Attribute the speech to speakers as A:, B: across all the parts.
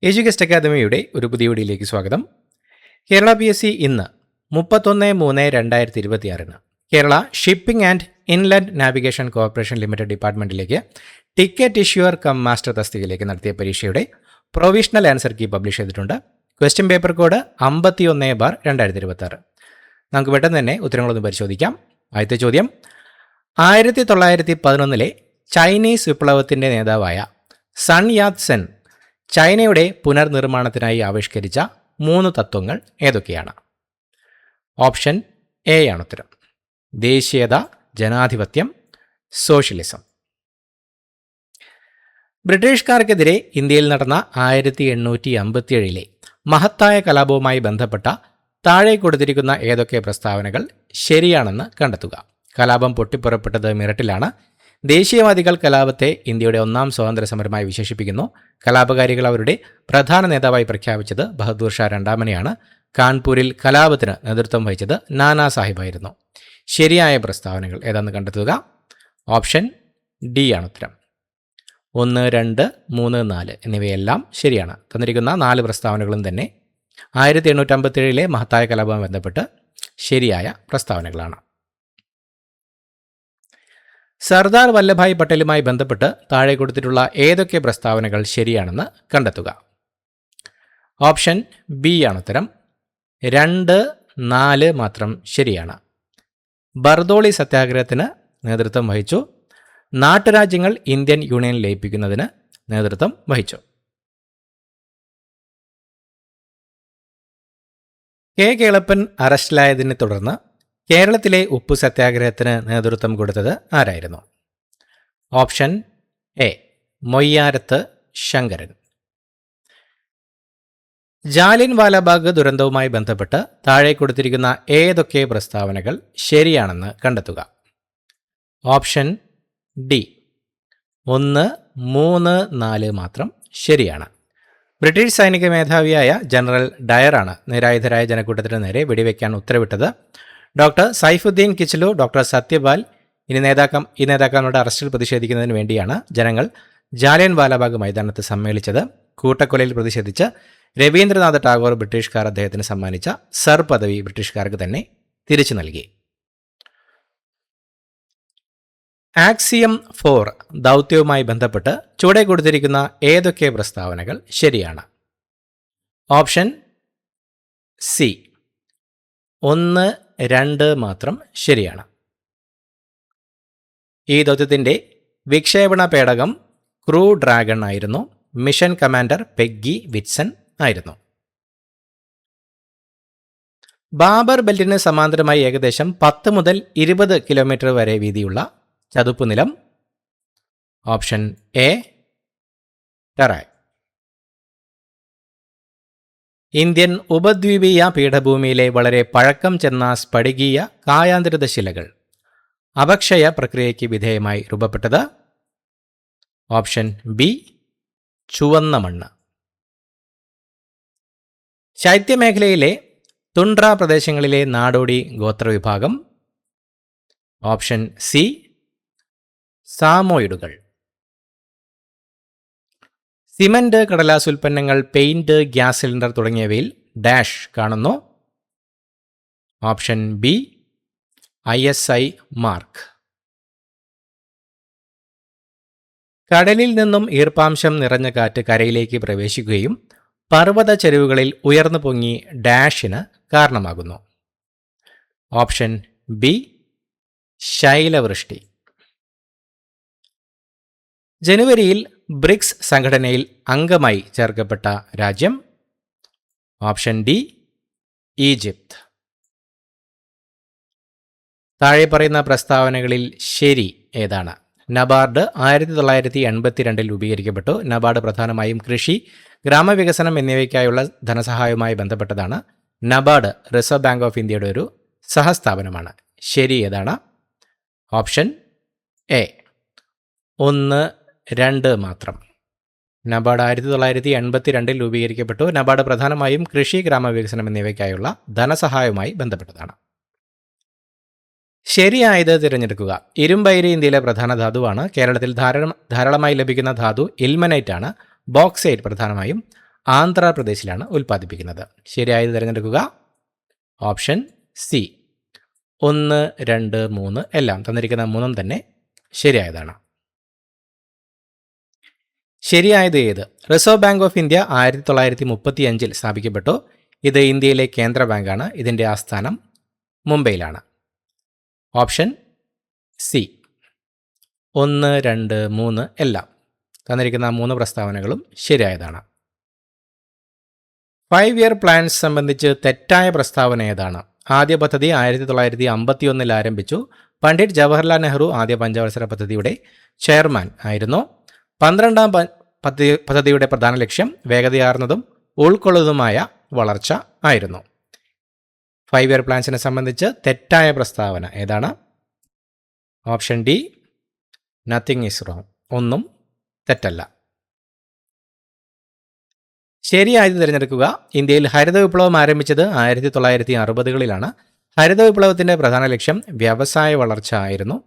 A: എജ്യുഗസ്റ്റ് അക്കാദമിയുടെ ഒരു പുതിയ വീഡിയോയിലേക്ക് സ്വാഗതം. കേരള PSC ഇന്ന് 31/3/2026 Kerala shipping and inland navigation corporation limited ഡിപ്പാർട്ട്മെന്റിലേക്ക് ടിക്കറ്റ് ഇഷ്യൂവർ കം മാസ്റ്റർ തസ്തികയിലേക്ക് നടത്തിയ പരീക്ഷയുടെ പ്രൊവിഷണൽ ആൻസർ കീ പബ്ലിഷ് ചെയ്തിട്ടുണ്ട്. Question paper code 51/2026. നമുക്ക് പെട്ടെന്ന് തന്നെ ഉത്തരങ്ങളൊന്ന് പരിശോധിക്കാം. ആദ്യത്തെ ചോദ്യം, 1911 ചൈനീസ് വിപ്ലവത്തിൻ്റെ നേതാവായ സൺ യാത് സെൻ ചൈനയുടെ പുനർനിർമ്മാണത്തിനായി ആവിഷ്കരിച്ച 3 തത്വങ്ങൾ ഏതൊക്കെയാണ്? ഓപ്ഷൻ എ ആണ് ഉത്തരം. ദേശീയത, ജനാധിപത്യം, സോഷ്യലിസം. ബ്രിട്ടീഷുകാർക്കെതിരെ ഇന്ത്യയിൽ നടന്ന 1857 മഹത്തായ കലാപവുമായി ബന്ധപ്പെട്ട താഴെ കൊടുത്തിരിക്കുന്ന ഏതൊക്കെ പ്രസ്താവനകൾ ശരിയാണെന്ന് കണ്ടെത്തുക. കലാപം പൊട്ടിപ്പുറപ്പെട്ടത് മീററ്റിലാണ്. ദേശീയവാദികൾ കലാപത്തെ ഇന്ത്യയുടെ 1ാം സ്വാതന്ത്ര്യ സമരമായി വിശേഷിപ്പിക്കുന്നു. കലാപകാരികൾ അവരുടെ പ്രധാന നേതാവായി പ്രഖ്യാപിച്ചത് ബഹദൂർ ഷാ രണ്ടാമനെയാണ്. കാൺപൂരിൽ കലാപത്തിന് നേതൃത്വം വഹിച്ചത് നാനാ സാഹിബായിരുന്നു. ശരിയായ പ്രസ്താവനകൾ ഏതാണെന്ന് കണ്ടെത്തുക. ഓപ്ഷൻ ഡി ആണ് ഉത്തരം. 1, 2, 3, 4 എന്നിവയെല്ലാം ശരിയാണ്. തന്നിരിക്കുന്ന 4 പ്രസ്താവനകളും തന്നെ 1857 മഹത്തായ കലാപവുമായി ബന്ധപ്പെട്ട് ശരിയായ പ്രസ്താവനകളാണ്. സർദാർ വല്ലഭായ് പട്ടേലുമായി ബന്ധപ്പെട്ട് താഴെ കൊടുത്തിട്ടുള്ള ഏതൊക്കെ പ്രസ്താവനകൾ ശരിയാണെന്ന് കണ്ടെത്തുക. ഓപ്ഷൻ ബി ആണ് ഉത്തരം. 2, 4 മാത്രം ശരിയാണ്. ബർദോളി സത്യാഗ്രഹത്തിന് നേതൃത്വം വഹിച്ചു. നാട്ടുരാജ്യങ്ങൾ ഇന്ത്യൻ യൂണിയൻ ലയിപ്പിക്കുന്നതിന് നേതൃത്വം വഹിച്ചു. കെ കേളപ്പൻ അറസ്റ്റിലായതിനെ തുടർന്ന് കേരളത്തിലെ ഉപ്പു സത്യാഗ്രഹത്തിന് നേതൃത്വം കൊടുത്തത് ആരായിരുന്നു? Option A Moyyarath Sankaran. ജാലിയൻ വാലാബാഗ് ദുരന്തവുമായി ബന്ധപ്പെട്ട് താഴെ കൊടുത്തിരിക്കുന്ന ഏതൊക്കെ പ്രസ്താവനകൾ ശരിയാണെന്ന് കണ്ടെത്തുക. ഓപ്ഷൻ ഡി 1, 3, 4 മാത്രം ശരിയാണ്. ബ്രിട്ടീഷ് സൈനിക മേധാവിയായ ജനറൽ ഡയറാണ് നിരായുധരായ ജനക്കൂട്ടത്തിന് നേരെ വെടിവെക്കാൻ ഉത്തരവിട്ടത്. ഡോക്ടർ സൈഫുദ്ദീൻ കിച്ലു, ഡോക്ടർ സത്യപാൽ ഈ നേതാക്കന്മാരുടെ അറസ്റ്റിൽ പ്രതിഷേധിക്കുന്നതിന് വേണ്ടിയാണ് ജനങ്ങൾ ജാലിയൻ വാലാബാഗ് മൈതാനത്ത് സമ്മേളിച്ചത്. കൂട്ടക്കൊലയിൽ പ്രതിഷേധിച്ച് രവീന്ദ്രനാഥ് ടാഗോർ ബ്രിട്ടീഷുകാർ അദ്ദേഹത്തിന് സമ്മാനിച്ച സർ പദവി ബ്രിട്ടീഷുകാർക്ക് തന്നെ തിരിച്ചു നൽകി. ആക്സിയം 4 ദൗത്യവുമായി ബന്ധപ്പെട്ട് ചുവടെ കൊടുത്തിരിക്കുന്ന ഏതൊക്കെ പ്രസ്താവനകൾ ശരിയാണ്? ഓപ്ഷൻ സി 1, 2 മാത്രം ശരിയാണ്. ഈ ദൗത്യത്തിൻ്റെ വിക്ഷേപണ പേടകം ക്രൂ ഡ്രാഗൺ ആയിരുന്നു. മിഷൻ കമാൻഡർ പെഗ്ഗി വിറ്റ്സൺ ആയിരുന്നു. ബാബർ ബെൽറ്റിന് സമാന്തരമായി ഏകദേശം 10 മുതൽ 20 കിലോമീറ്റർ വരെ വീതിയുള്ള ചതുപ്പ് നിലം. Option A Terai. ഇന്ത്യൻ ഉപദ്വീപീയ പീഠഭൂമിയിലെ വളരെ പഴക്കം ചെന്ന സ്ഫടികീയ കായാന്തരിത ശിലകൾ അപക്ഷയ പ്രക്രിയയ്ക്ക് വിധേയമായി രൂപപ്പെട്ടത്. ഓപ്ഷൻ ബി ചുവന്ന മണ്ണ്. ശൈത്യമേഖലയിലെ തുണ്ട്ര പ്രദേശങ്ങളിലെ നാടോടി ഗോത്രവിഭാഗം. ഓപ്ഷൻ സി സാമോയിഡുകൾ. സിമന്റ്, കടലാസ് ഉൽപ്പന്നങ്ങൾ, പെയിന്റ്, ഗ്യാസ് സിലിണ്ടർ തുടങ്ങിയവയിൽ ഡാഷ് കാണുന്നു. Option B ISI mark. കടലിൽ നിന്നും ഈർപ്പാംശം നിറഞ്ഞ കാറ്റ് കരയിലേക്ക് പ്രവേശിക്കുകയും പർവ്വത ചരിവുകളിൽ ഉയർന്നു പൊങ്ങി ഡാഷിന് കാരണമാകുന്നു. ഓപ്ഷൻ ബി ശൈലവൃഷ്ടി. ജനുവരിയിൽ ബ്രിക്സ് സംഘടനയിൽ അംഗമായി ചേർക്കപ്പെട്ട രാജ്യം. Option D Egypt. താഴെ പറയുന്ന പ്രസ്താവനകളിൽ ശരി ഏതാണ്? നബാർഡ് 1982 രൂപീകരിക്കപ്പെട്ടു. നബാർഡ് പ്രധാനമായും കൃഷി, ഗ്രാമവികസനം എന്നിവയ്ക്കായുള്ള ധനസഹായവുമായി ബന്ധപ്പെട്ടതാണ്. നബാർഡ് റിസർവ് ബാങ്ക് ഓഫ് ഇന്ത്യയുടെ ഒരു സഹസ്ഥാപനമാണ്. ശരി ഏതാണ്? ഓപ്ഷൻ എ 1, 2 മാത്രം. നബാർഡ് 1982 രൂപീകരിക്കപ്പെട്ടു. നബാർഡ് പ്രധാനമായും കൃഷി, ഗ്രാമവികസനം എന്നിവയ്ക്കായുള്ള ധനസഹായവുമായി ബന്ധപ്പെട്ടതാണ്. ശരിയായത് തിരഞ്ഞെടുക്കുക. ഇരുമ്പയിര് ഇന്ത്യയിലെ പ്രധാന ധാതുവാണ്. കേരളത്തിൽ ധാരാളമായി ലഭിക്കുന്ന ധാതു ഇൽമനൈറ്റ് ആണ്. ബോക്സൈറ്റ് പ്രധാനമായും ആന്ധ്രാപ്രദേശിലാണ് ഉൽപ്പാദിപ്പിക്കുന്നത്. ശരിയായത് തിരഞ്ഞെടുക്കുക. Option C. 1, 2, 3 എല്ലാം തന്നിരിക്കുന്ന മൂന്നും തന്നെ ശരിയായതാണ്. ശരിയായത് ഏത്? റിസർവ് ബാങ്ക് ഓഫ് ഇന്ത്യ 1935 സ്ഥാപിക്കപ്പെട്ടു. ഇത് ഇന്ത്യയിലെ കേന്ദ്ര ബാങ്കാണ്. ഇതിൻ്റെ ആസ്ഥാനം മുംബൈയിലാണ്. Option C. 1, 2, 3 എല്ലാം തന്നിരിക്കുന്ന 3 പ്രസ്താവനകളും ശരിയായതാണ്. 5 ഇയർ പ്ലാൻസ് സംബന്ധിച്ച് തെറ്റായ പ്രസ്താവന ഏതാണ്? ആദ്യ പദ്ധതി 1951 ആരംഭിച്ചു. പണ്ഡിറ്റ് ജവഹർലാൽ നെഹ്റു ആദ്യ പഞ്ചവത്സര പദ്ധതിയുടെ ചെയർമാൻ ആയിരുന്നു. 12ാം പദ്ധതിയുടെ പ്രധാന ലക്ഷ്യം വേഗതയാർന്നതും ഉൾക്കൊള്ളുന്നതുമായ വളർച്ച ആയിരുന്നു. 5 ഇയർ പ്ലാൻസിനെ സംബന്ധിച്ച് തെറ്റായ പ്രസ്താവന ഏതാണ്? Option D. Nothing is wrong. ഒന്നും തെറ്റല്ല. ശരിയായത് തിരഞ്ഞെടുക്കുക. ഇന്ത്യയിൽ ഹരിത വിപ്ലവം ആരംഭിച്ചത് 1960കളിലാണ്. ഹരിത വിപ്ലവത്തിൻ്റെ പ്രധാന ലക്ഷ്യം വ്യവസായ വളർച്ച ആയിരുന്നു.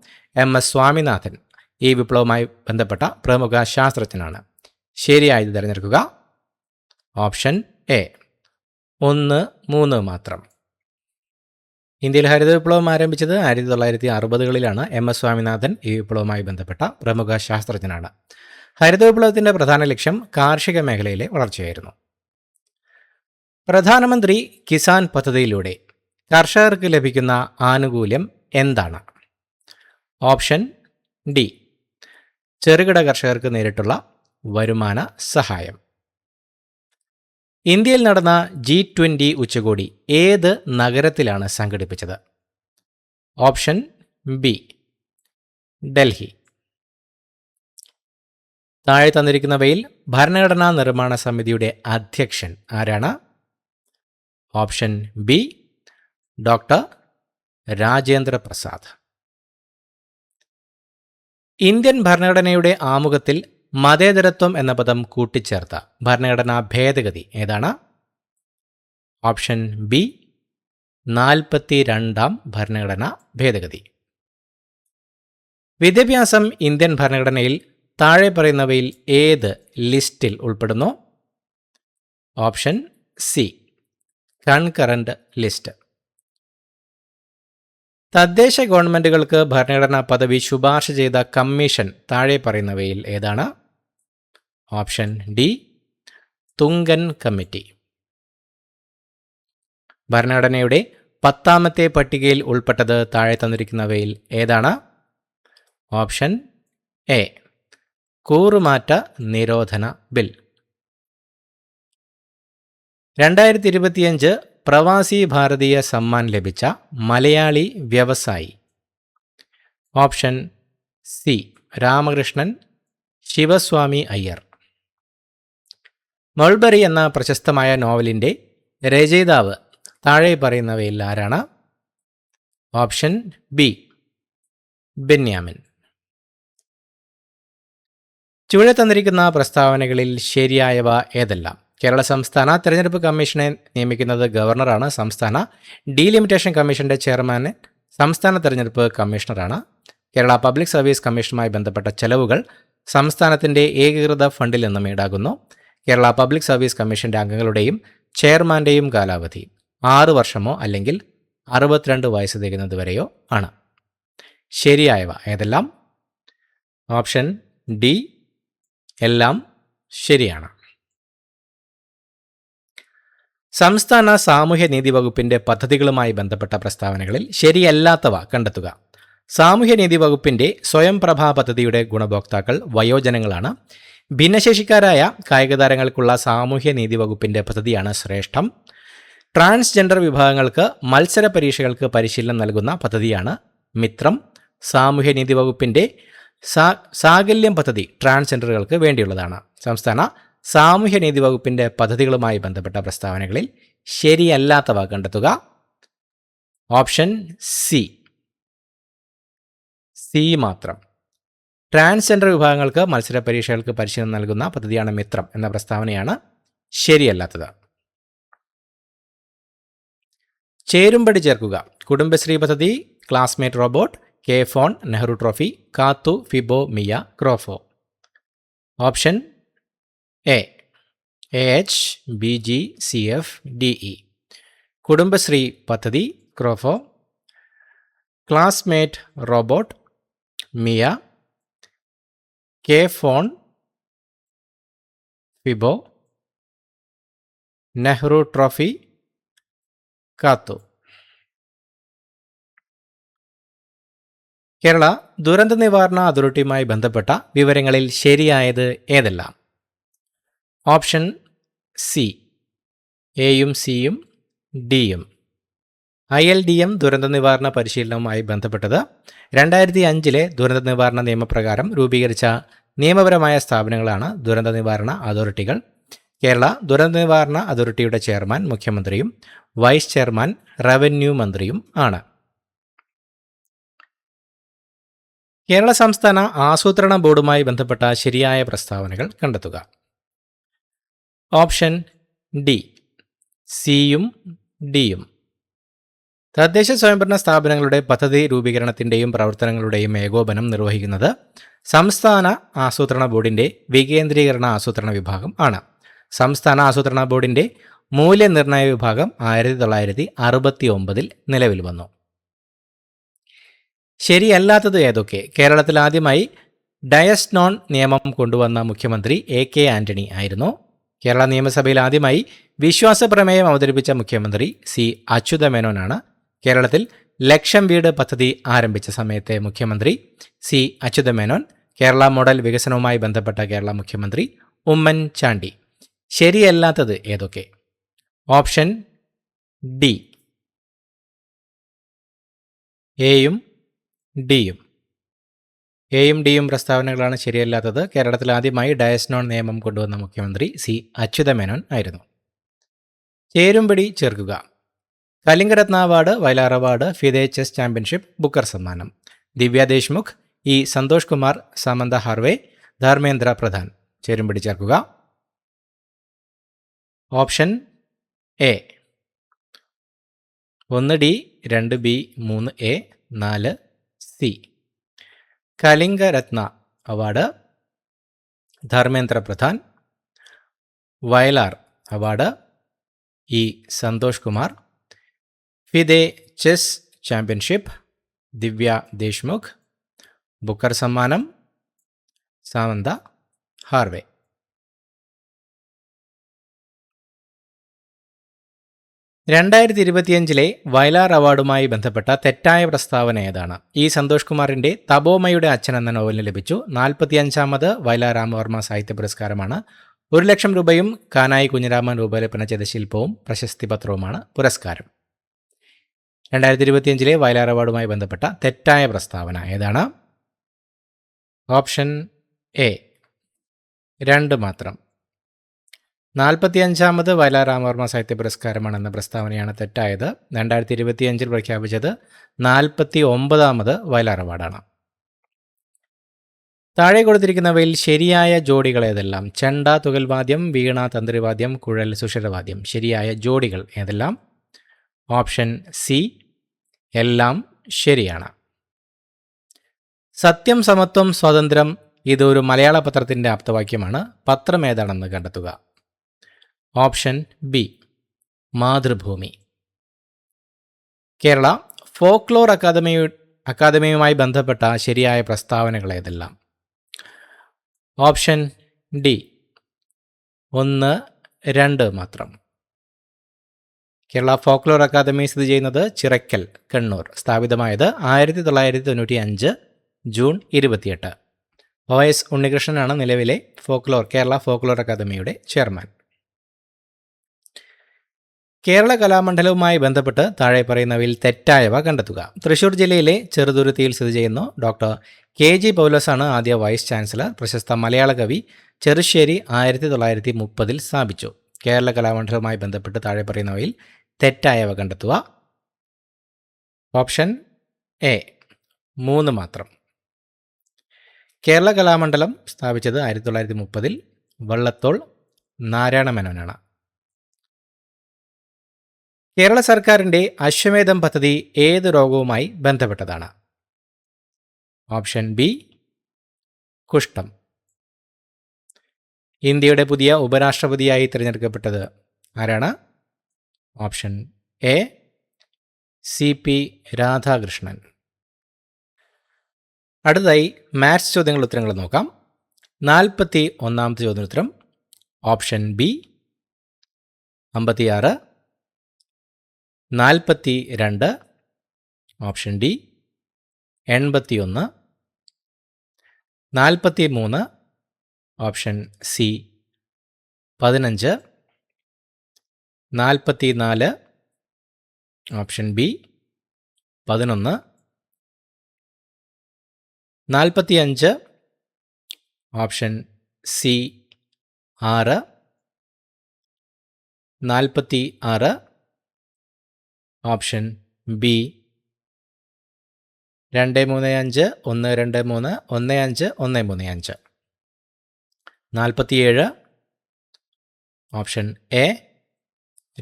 A: MS സ്വാമിനാഥൻ ഈ വിപ്ലവവുമായി ബന്ധപ്പെട്ട പ്രമുഖ ശാസ്ത്രജ്ഞനാണ്. ശരിയായത് തിരഞ്ഞെടുക്കുക. Option A. 1, 3 മാത്രം. ഇന്ത്യയിൽ ഹരിത വിപ്ലവം ആരംഭിച്ചത് 1960കളിലാണ്. MS സ്വാമിനാഥൻ ഈ വിപ്ലവവുമായി ബന്ധപ്പെട്ട പ്രമുഖ ശാസ്ത്രജ്ഞനാണ്. ഹരിത വിപ്ലവത്തിൻ്റെ പ്രധാന ലക്ഷ്യം കാർഷിക മേഖലയിലെ വളർച്ചയായിരുന്നു. പ്രധാനമന്ത്രി കിസാൻ പദ്ധതിയിലൂടെ കർഷകർക്ക് ലഭിക്കുന്ന ആനുകൂല്യം എന്താണ്? Option D. ചെറുകിട കർഷകർക്ക് നേരിട്ടുള്ള വരുമാന സഹായം. ഇന്ത്യയിൽ നടന്ന G20 ഉച്ചകോടി ഏത് നഗരത്തിലാണ് സംഘടിപ്പിച്ചത്? Option B. ഡൽഹി. താഴെ തന്നിരിക്കുന്നവയിൽ ഭരണഘടനാ നിർമ്മാണ സമിതിയുടെ അധ്യക്ഷൻ ആരാണ്? Option B. Doctor Rajendra Prasad. Indian ഭരണഘടനയുടെ ആമുഖത്തിൽ മതേതരത്വം എന്ന പദം കൂട്ടിച്ചേർത്ത ഭരണഘടനാ ഭേദഗതി ഏതാണ്? Option B. 42ാം ഭരണഘടനാ ഭേദഗതി. വിദ്യാഭ്യാസം ഇന്ത്യൻ ഭരണഘടനയിൽ താഴെ പറയുന്നവയിൽ ഏത് ലിസ്റ്റിൽ ഉൾപ്പെടുന്നു? Option C. Concurrent list. തദ്ദേശ ഗവൺമെൻറ്റുകൾക്ക് ഭരണഘടനാ പദവി ശുപാർശ ചെയ്ത കമ്മീഷൻ താഴെ പറയുന്നവയിൽ ഏതാണ്? Option D. തുങ്കൻ കമ്മിറ്റി. ഭരണഘടനയുടെ 10ാമത്തെ പട്ടികയിൽ ഉൾപ്പെട്ടത് താഴെ തന്നിരിക്കുന്നവയിൽ ഏതാണ്? Option A. കൂറുമാറ്റ നിരോധന ബിൽ. 2025 പ്രവാസി ഭാരതീയ സമ്മാൻ ലഭിച്ച മലയാളി വ്യവസായി. Option C. Ramakrishnan Sivaswami Iyer. Mulberry എന്ന പ്രശസ്തമായ നോവലിൻ്റെ രചയിതാവ് താഴെ പറയുന്നവയിൽ ആരാണ്? Option B. ബെന്യാമിൻ. ചുവടെ തന്നിരിക്കുന്ന പ്രസ്താവനകളിൽ ശരിയായവ ഏതെല്ലാം? കേരള സംസ്ഥാന തെരഞ്ഞെടുപ്പ് കമ്മീഷനെ നിയമിക്കുന്നത് ഗവർണറാണ്. സംസ്ഥാന ഡീലിമിറ്റേഷൻ കമ്മീഷന്റെ ചെയർമാൻ സംസ്ഥാന തെരഞ്ഞെടുപ്പ് കമ്മീഷണറാണ്. കേരള പബ്ലിക് സർവീസ് കമ്മീഷനുമായി ബന്ധപ്പെട്ട ചെലവുകൾ സംസ്ഥാനത്തിൻ്റെ ഏകീകൃത ഫണ്ടിൽ നിന്നും ഈടാകുന്നു. കേരള പബ്ലിക് സർവീസ് കമ്മീഷന്റെ അംഗങ്ങളുടെയും ചെയർമാൻ്റെയും കാലാവധി 6 വർഷമോ അല്ലെങ്കിൽ 62 വയസ്സ് തികയുന്നതുവരെയോ ആണ്. ശരിയായവ ഏതെല്ലാം? Option D. എല്ലാം ശരിയാണ്. സംസ്ഥാന സാമൂഹ്യനീതി വകുപ്പിൻ്റെ പദ്ധതികളുമായി ബന്ധപ്പെട്ട പ്രസ്താവനകളിൽ ശരിയല്ലാത്തവ കണ്ടെത്തുക. സാമൂഹ്യനീതി വകുപ്പിൻ്റെ സ്വയംപ്രഭാ പദ്ധതിയുടെ ഗുണഭോക്താക്കൾ വയോജനങ്ങളാണ്. ഭിന്നശേഷിക്കാരായ കായിക താരങ്ങൾക്കുള്ള സാമൂഹ്യനീതി വകുപ്പിൻ്റെ പദ്ധതിയാണ് ശ്രേഷ്ഠം. ട്രാൻസ്ജെൻഡർ വിഭാഗങ്ങൾക്ക് മത്സര പരീക്ഷകൾക്ക് പരിശീലനം നൽകുന്ന പദ്ധതിയാണ് മിത്രം. സാമൂഹ്യനീതി വകുപ്പിൻ്റെ സാകല്യം പദ്ധതി ട്രാൻസ്ജെൻഡറുകൾക്ക് വേണ്ടിയുള്ളതാണ്. സംസ്ഥാന സാമൂഹ്യനീതി വകുപ്പിൻ്റെ പദ്ധതികളുമായി ബന്ധപ്പെട്ട പ്രസ്താവനകളിൽ ശരിയല്ലാത്തവ കണ്ടെത്തുക. Option C. സി മാത്രം. ട്രാൻസ്ജെൻഡർ വിഭാഗങ്ങൾക്ക് മത്സര പരീക്ഷകൾക്ക് പരിശീലനം നൽകുന്ന പദ്ധതിയാണ് മിത്രം എന്ന പ്രസ്താവനയാണ് ശരിയല്ലാത്തത്. ചേരുംപടി ചേർക്കുക. കുടുംബശ്രീ പദ്ധതി, classmate robot, K phone, Nehru trophy, Kathu, Fibo, Mia, Crofo. Option A. AH BG CF DE. Kudumbashree പദ്ധതി Crofo, classmate robot Mia, K phone Fibo, Nehru trophy Kathu. Kerala ദുരന്ത നിവാരണ അതോറിറ്റിയുമായി ബന്ധപ്പെട്ട വിവരങ്ങളിൽ ശരിയായത് ഏതെല്ലാം? ഓപ്ഷൻ സി എയും സിയും ഡിയും. ILDM ദുരന്ത നിവാരണ പരിശീലനവുമായി ബന്ധപ്പെട്ടത് 2005 ദുരന്ത നിവാരണ നിയമപ്രകാരം രൂപീകരിച്ച നിയമപരമായ സ്ഥാപനങ്ങളാണ് ദുരന്ത നിവാരണ അതോറിറ്റികൾ. കേരള ദുരന്ത നിവാരണ അതോറിറ്റിയുടെ ചെയർമാൻ മുഖ്യമന്ത്രിയും വൈസ് ചെയർമാൻ റവന്യൂ മന്ത്രിയും ആണ്. കേരള സംസ്ഥാന ആസൂത്രണ ബോർഡുമായി ബന്ധപ്പെട്ട ശരിയായ പ്രസ്താവനകൾ കണ്ടെത്തുക. ഓപ്ഷൻ ഡി സിയും ഡിയും. തദ്ദേശ സ്വയംഭരണ സ്ഥാപനങ്ങളുടെ പദ്ധതി രൂപീകരണത്തിൻ്റെയും പ്രവർത്തനങ്ങളുടെയും ഏകോപനം നിർവഹിക്കുന്നത് സംസ്ഥാന ആസൂത്രണ ബോർഡിൻ്റെ വികേന്ദ്രീകരണ ആസൂത്രണ വിഭാഗം ആണ്. സംസ്ഥാന ആസൂത്രണ ബോർഡിൻ്റെ മൂല്യനിർണ്ണയ വിഭാഗം 1969 നിലവിൽ വന്നു. ശരിയല്ലാത്തത് ഏതൊക്കെ? കേരളത്തിൽ ആദ്യമായി ഡയസ്-നോൺ നിയമം കൊണ്ടുവന്ന മുഖ്യമന്ത്രി AK ആന്റണി ആയിരുന്നു. കേരള നിയമസഭയിൽ ആദ്യമായി വിശ്വാസ പ്രമേയം അവതരിപ്പിച്ച മുഖ്യമന്ത്രി C അച്യുതമേനോനാണ്. കേരളത്തിൽ ലക്ഷം വീട് പദ്ധതി ആരംഭിച്ച സമയത്തെ മുഖ്യമന്ത്രി C അച്യുതമേനോൻ. കേരള മോഡൽ വികസനവുമായി ബന്ധപ്പെട്ട കേരള മുഖ്യമന്ത്രി ഉമ്മൻ ചാണ്ടി. ശരിയല്ലാത്തത് ഏതൊക്കെ? ഓപ്ഷൻ ഡി എയും ഡിയും. എയും ഡിയും പ്രസ്താവനകളാണ് ശരിയല്ലാത്തത്. കേരളത്തിൽ ആദ്യമായി ഡയസ്-നോൺ നിയമം കൊണ്ടുവന്ന മുഖ്യമന്ത്രി C അച്യുതമേനോൻ ആയിരുന്നു. ചേരുംപടി ചേർക്കുക. Kalingaratna award, Vayalar award, FIDE chess championship, Booker സമ്മാനം. Divya Deshmukh, E Santhosh Kumar, Samantha Harvey, Dharmendra Pradhan. ചേരുംപടി ചേർക്കുക. Option A 1 D 2 B 3 A 4 C. Kalingaratna award Dharmendra Pradhan, Vayalar award E Santhosh Kumar, FIDE chess championship Divya Deshmukh, Booker സമ്മാനം സമന്ത ഹാർവേ. (2025) വയലാർ അവാർഡുമായി ബന്ധപ്പെട്ട തെറ്റായ പ്രസ്താവന ഏതാണ്? E സന്തോഷ് കുമാറിൻ്റെ തപോമയുടെ അച്ഛൻ എന്ന നോവലിന് ലഭിച്ചു 45ാമത് വയലാർ രാമവർമ്മ സാഹിത്യ പുരസ്കാരമാണ്. 1 ലക്ഷം രൂപയും കാനായി കുഞ്ഞിരാമൻ രൂപകൽപ്പന ചെയ്ത ശില്പവും പ്രശസ്തി പത്രവുമാണ് പുരസ്കാരം. 2025 വയലാർ അവാർഡുമായി ബന്ധപ്പെട്ട തെറ്റായ പ്രസ്താവന ഏതാണ്? ഓപ്ഷൻ എ 2 മാത്രം. 45ാമത് വയലാർ രാമവർമ്മ സാഹിത്യ പുരസ്കാരമാണെന്ന പ്രസ്താവനയാണ് തെറ്റായത്. 2025 പ്രഖ്യാപിച്ചത് 49ാമത് വയലാർ അവാർഡാണ്. താഴെ കൊടുത്തിരിക്കുന്നവയിൽ ശരിയായ ജോഡികൾ ഏതെല്ലാം? ചെണ്ട തുകൽവാദ്യം, വീണ തന്ത്രിവാദ്യം, കുഴൽ സുഷിരവാദ്യം. ശരിയായ ജോഡികൾ ഏതെല്ലാം? ഓപ്ഷൻ സി എല്ലാം ശരിയാണ്. സത്യം, സമത്വം, സ്വാതന്ത്ര്യം ഇതൊരു മലയാള പത്രത്തിൻ്റെ ആപ്തവാക്യമാണ്. പത്രം ഏതാണെന്ന് കണ്ടെത്തുക. Option B Mathrubhumi. Kerala folklore അക്കാദമിയുമായി ബന്ധപ്പെട്ട ശരിയായ പ്രസ്താവനകൾ ഏതെല്ലാം? ഓപ്ഷൻ ഡി 1, 2 മാത്രം. കേരള ഫോക്ലോർ അക്കാദമി സ്ഥിതി ചെയ്യുന്നത് ചിറക്കൽ, കണ്ണൂർ. സ്ഥാപിതമായത് 1995 ജൂൺ 28. OS ഉണ്ണികൃഷ്ണനാണ് നിലവിലെ കേരള ഫോക്ലോർ അക്കാദമിയുടെ ചെയർമാൻ. കേരള കലാമണ്ഡലവുമായി ബന്ധപ്പെട്ട് താഴെ പറയുന്നവയിൽ തെറ്റായവ കണ്ടെത്തുക. തൃശൂർ ജില്ലയിലെ ചെറുതുരുത്തിയിൽ സ്ഥിതി ചെയ്യുന്നു. ഡോക്ടർ KG പൗലോസാണ് ആദ്യ വൈസ് ചാൻസലർ. പ്രശസ്ത മലയാള കവി ചെറുശ്ശേരി 1930 സ്ഥാപിച്ചു. കേരള കലാമണ്ഡലവുമായി ബന്ധപ്പെട്ട് താഴെ പറയുന്നവയിൽ തെറ്റായവ കണ്ടെത്തുക. ഓപ്ഷൻ എ 3 മാത്രം. കേരള കലാമണ്ഡലം സ്ഥാപിച്ചത് 1930 വള്ളത്തോൾ നാരായണ മേനോനാണ്. കേരള സർക്കാരിൻ്റെ അശ്വമേധം പദ്ധതി ഏത് രോഗവുമായി ബന്ധപ്പെട്ടതാണ്? ഓപ്ഷൻ ബി കുഷ്ഠം. ഇന്ത്യയുടെ പുതിയ ഉപരാഷ്ട്രപതിയായി തിരഞ്ഞെടുക്കപ്പെട്ടത് ആരാണ്? Option A CP Radhakrishnan. അടുത്തതായി മാത്സ് ചോദ്യങ്ങളുടെ ഉത്തരങ്ങൾ നോക്കാം. 41ാമത്തെ ചോദ്യോത്തരം option B 56, 42 option D 81, 43 option C 15, 44 option B 11, 45 option C 6, 46 option B 235, 123, 15, 135, 47 option A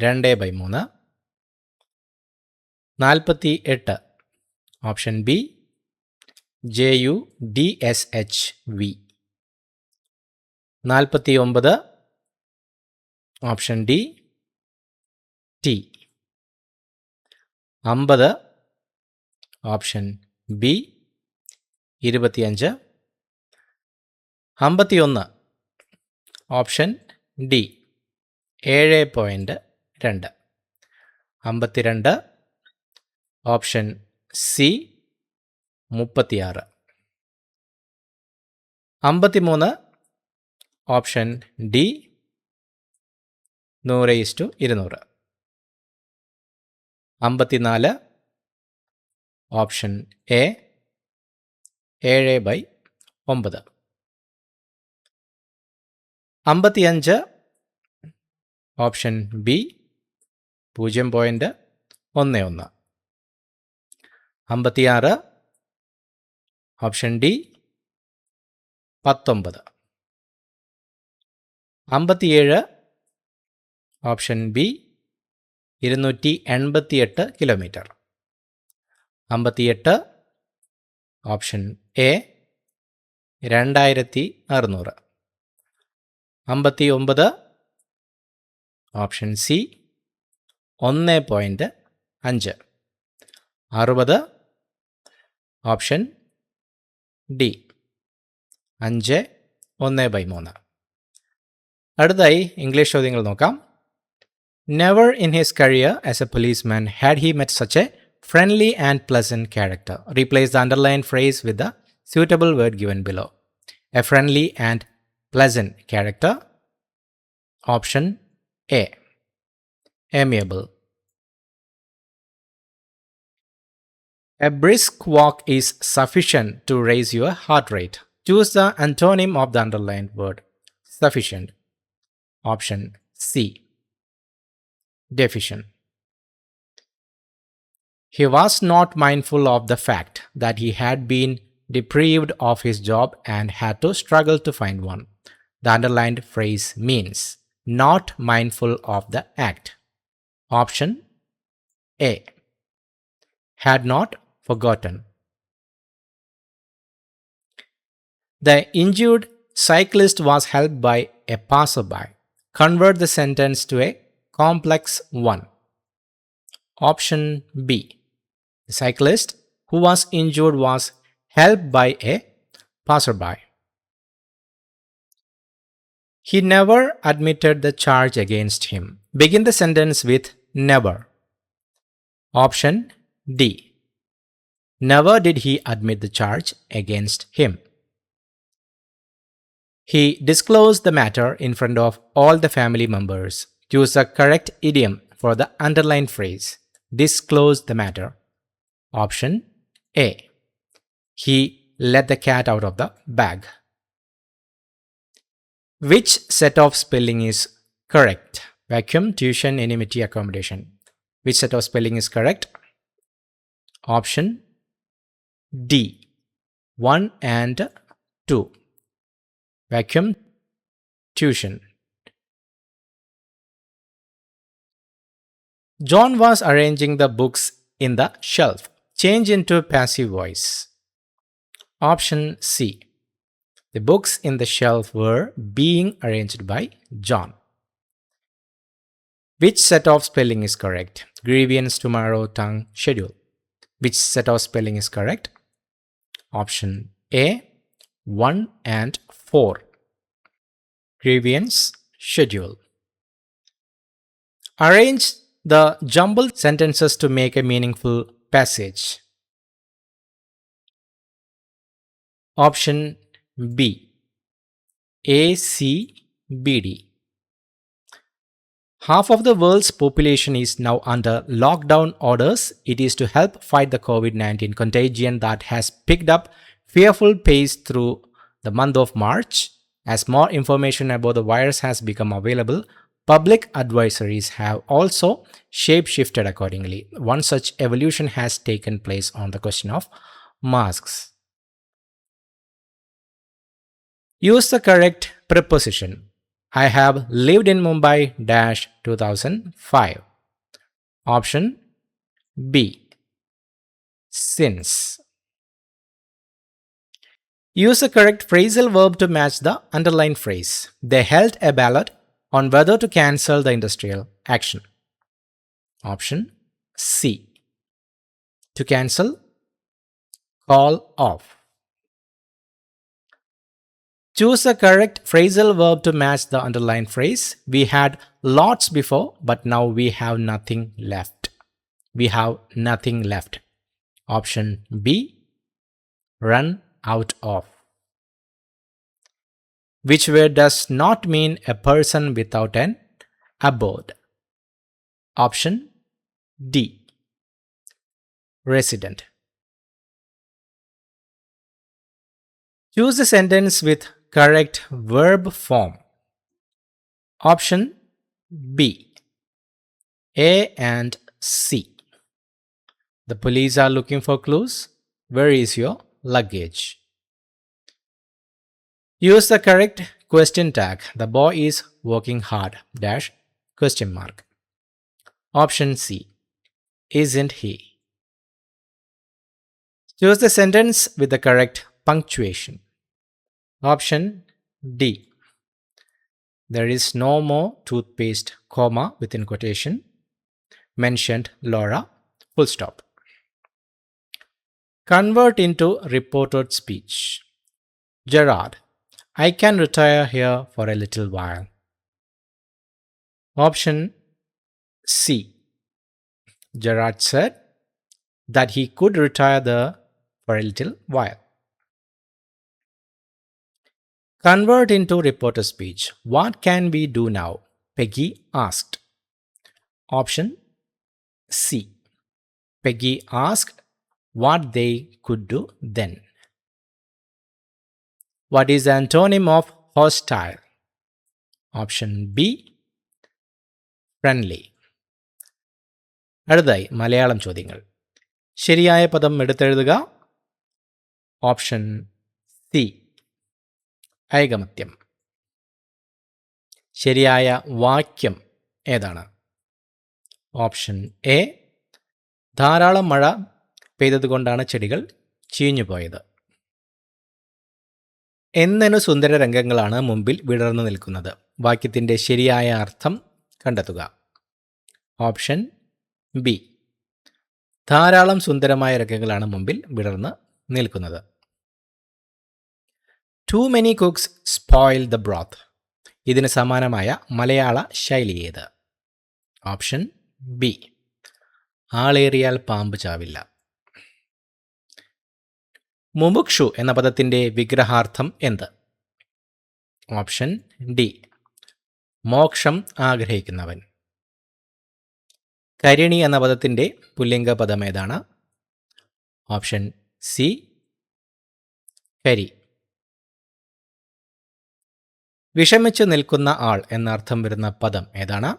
A: 2/3, 48 option B JUDSHV, 49 option D T, 50 option B 25, 51 option D 7.2, 52 option C 36, 53 option D 100:200, 54 option A 7/9, 55 option B 0.11, 56 option D 19, 57 option B 288 kilometre, 58 option A 2600, 59 option C 1.5, 60 option D 5/1/3. അടുത്തായി English ചോദ്യങ്ങൾ നോക്കാം. Never in his career as a policeman had he met such a friendly and pleasant character. Replace the underlined phrase with the suitable word given below. A friendly and pleasant character. Option A. Amiable. A brisk walk is sufficient to raise your heart rate. Choose the antonym of the underlined word. Sufficient. Option C. Deficient. He was not mindful of the fact that he had been deprived of his job and had to struggle to find one. The underlined phrase means not mindful of the act. Option A. Had not forgotten. The injured cyclist was helped by a passerby. Convert the sentence to a complex one. Option B. The cyclist who was injured was helped by a passerby. He never admitted the charge against him. Begin the sentence with never. Option D. Never did he admit the charge against him. He disclosed the matter in front of all the family members. Choose the correct idiom for the underlined phrase. Disclose the matter. Option A. He let the cat out of the bag. Which set of spelling is correct? Vacuum, tuition, enmity, accommodation. Which set of spelling is correct? Option D. 1 and 2. Vacuum, tuition. John was arranging the books in the shelf. Change into passive voice. Option C. The books in the shelf were being arranged by John. Which set of spelling is correct? Grievance, tomorrow, tongue, schedule. Which set of spelling is correct? Option A, 1 and 4. Grievance, schedule. Arrange the jumbled sentences to make a meaningful passage. Option B, A, C, B, D. Half of the world's population is now under lockdown orders. It is to help fight the COVID-19 contagion that has picked up fearful pace through the month of March. As more information about the virus has become available, public advisories have also shape-shifted accordingly. One such evolution has taken place on the question of masks. Use the correct preposition. I have lived in Mumbai 2005. Option B, since. Use the correct phrasal verb to match the underlined phrase. They held a ballot on whether to cancel the industrial action. Option C, to cancel, call off. Choose the correct phrasal verb to match the underlined phrase. We had lots before, but now we have nothing left. We have nothing left. Option B, run out of. Which word does not mean a person without an abode? Option D, resident. Choose a sentence with correct verb form. Option B, A and C. The police are looking for clues. Where is your luggage? Use the correct question tag. The boy is working hard. Dash question mark. Option C, isn't he? Choose the sentence with the correct punctuation. Option D, there is no more toothpaste, comma, within quotation, mentioned Laura, full stop. Convert into reported speech. Gerard, I can retire here for a little while. Option C, Gerard said that he could retire there for a little while. Convert into reporter speech. What can we do now? Peggy asked. Option C, Peggy asked what they could do then. What is the antonym of hostile? Option B, friendly. അടുത്തായി മലയാളം ചോദ്യങ്ങൾ. ശരിയായ പദം എടുത്തെഴുതുക. Option C, ഐകമത്യം. ശരിയായ വാക്യം ഏതാണ്? Option A, ധാരാളം മഴ പെയ്തതുകൊണ്ടാണ് ചെടികൾ ചീഞ്ഞുപോയത്. എന്നനു സുന്ദര രംഗങ്ങളാണ് മുമ്പിൽ വിടർന്നു നിൽക്കുന്നത്. വാക്യത്തിൻ്റെ ശരിയായ അർത്ഥം കണ്ടെത്തുക. ഓപ്ഷൻ ബി, ധാരാളം സുന്ദരമായ രംഗങ്ങളാണ് മുമ്പിൽ വിടർന്ന് നിൽക്കുന്നത്. Too many cooks spoil the broth. ഇതിന് സമാനമായ മലയാള ശൈലി ഏത്? ഓപ്ഷൻ ബി, ആളേറിയാൽ പാമ്പ് ചാവില്ല. മുമുക്ഷു എന്ന പദത്തിൻ്റെ വിഗ്രഹാർത്ഥം എന്ത്? ഓപ്ഷൻ ഡി, മോക്ഷം ആഗ്രഹിക്കുന്നവൻ. കരിണി എന്ന പദത്തിൻ്റെ പുല്ലിംഗ പദം ഏതാണ്? ഓപ്ഷൻ സി, കരി. വിഷമിച്ചു നിൽക്കുന്ന ആൾ എന്നർത്ഥം വരുന്ന പദം ഏതാണ്?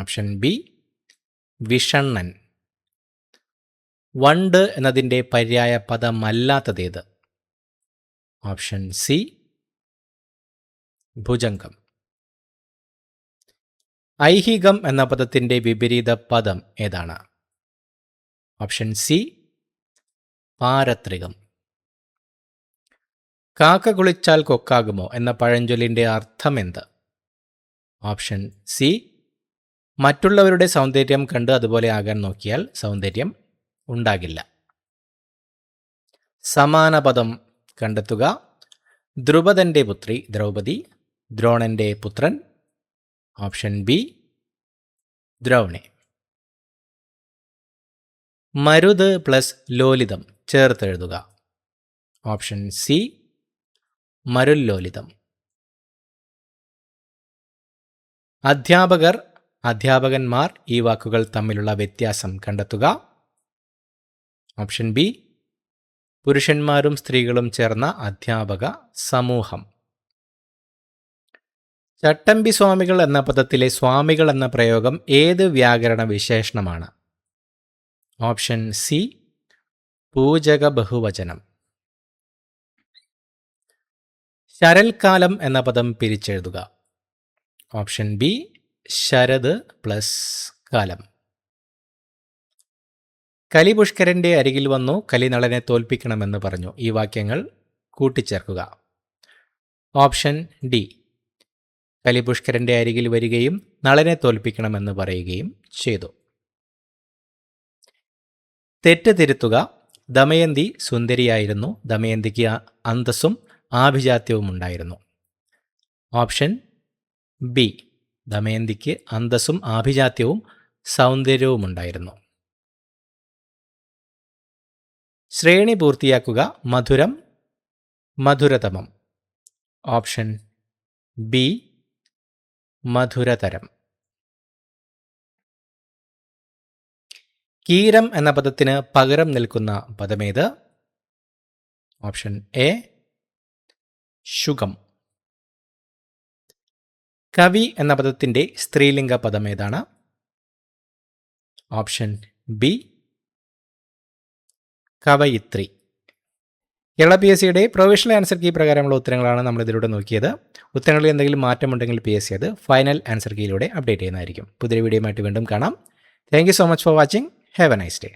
A: ഓപ്ഷൻ ബി, വിഷണ്ണൻ. വണ്ട് എന്നതിൻ്റെ പര്യായ പദമല്ലാത്തതേത്? Option C, ഭുജംഗം. ഐഹികം എന്ന പദത്തിൻ്റെ വിപരീത പദം ഏതാണ്? ഓപ്ഷൻ സി, പാരത്രികം. കാക്ക കുളിച്ചാൽ കൊക്കാകുമോ എന്ന പഴഞ്ചൊല്ലിൻ്റെ അർത്ഥം എന്ത്? ഓപ്ഷൻ സി, മറ്റുള്ളവരുടെ സൗന്ദര്യം കണ്ട് അതുപോലെ ആകാൻ നോക്കിയാൽ സൗന്ദര്യം ഉണ്ടാകില്ല. സമാന പദം കണ്ടെത്തുക. ദ്രുപദന്റെ പുത്രി ദ്രൗപദി, ദ്രോണന്റെ പുത്രൻ. ഓപ്ഷൻ ബി, ദ്രൗണി. മരുത് പ്ലസ് ലോലിതം ചേർത്തെഴുതുക. ഓപ്ഷൻ സി, മരുല്ലോലിതം. അധ്യാപകർ, അധ്യാപകന്മാർ ഈ വാക്കുകൾ തമ്മിലുള്ള വ്യത്യാസം കണ്ടെത്തുക. ഓപ്ഷൻ ബി, പുരുഷന്മാരും സ്ത്രീകളും ചേർന്ന അധ്യാപക സമൂഹം. ചട്ടമ്പി സ്വാമികൾ എന്ന പദത്തിലെ സ്വാമികൾ എന്ന പ്രയോഗം ഏത് വ്യാകരണ വിശേഷണമാണ്? ഓപ്ഷൻ സി, പൂജക ബഹുവചനം. ശരൽക്കാലം എന്ന പദം പിരിച്ചെഴുതുക. ഓപ്ഷൻ ബി, ശരത് പ്ലസ് കാലം. കലി പുഷ്കരന്റെ അരികിൽ വന്നു കലിനളനെ തോൽപ്പിക്കണമെന്ന് പറഞ്ഞു. ഈ വാക്യങ്ങൾ കൂട്ടിച്ചേർക്കുക. ഓപ്ഷൻ ഡി, കലി പുഷ്കരന്റെ അരികിൽ വരികയും നളനെ തോൽപ്പിക്കണമെന്ന് പറയുകയും ചെയ്തു. തെറ്റ് തിരുത്തുക. ദമയന്തി സുന്ദരിയായിരുന്നു. ദമയന്തിക്ക് അന്തസ്സും ആഭിജാത്യവും ഉണ്ടായിരുന്നു. ഓപ്ഷൻ ബി, ദമയന്തിക്ക് അന്തസ്സും ആഭിജാത്യവും സൗന്ദര്യവും ഉണ്ടായിരുന്നു. ശ്രേണി പൂർത്തിയാക്കുക. മധുരം, മധുരതമം. Option B, മധുരതരം. കീരം എന്ന പദത്തിന് പകരം നിൽക്കുന്ന പദമേത്? Option A, ശുകം. കവി എന്ന പദത്തിൻ്റെ സ്ത്രീലിംഗ പദമേതാണ്? ഓപ്ഷൻ ബി, കവയിത്രി. കേരള PSCയുടെ പ്രൊവിഷണൽ ആൻസർ കീ പ്രകാരമുള്ള ഉത്തരങ്ങളാണ് നമ്മൾ ഇതിലൂടെ നോക്കിയത്. ഉത്തരങ്ങളിൽ എന്തെങ്കിലും മാറ്റമുണ്ടെങ്കിൽ PSC അത് ഫൈനൽ ആൻസർ കീയിലൂടെ അപ്ഡേറ്റ് ചെയ്യുന്നതായിരിക്കും. പുതിയ വീഡിയോയുമായിട്ട് വീണ്ടും കാണാം. Thank you so much for watching. Have a nice day.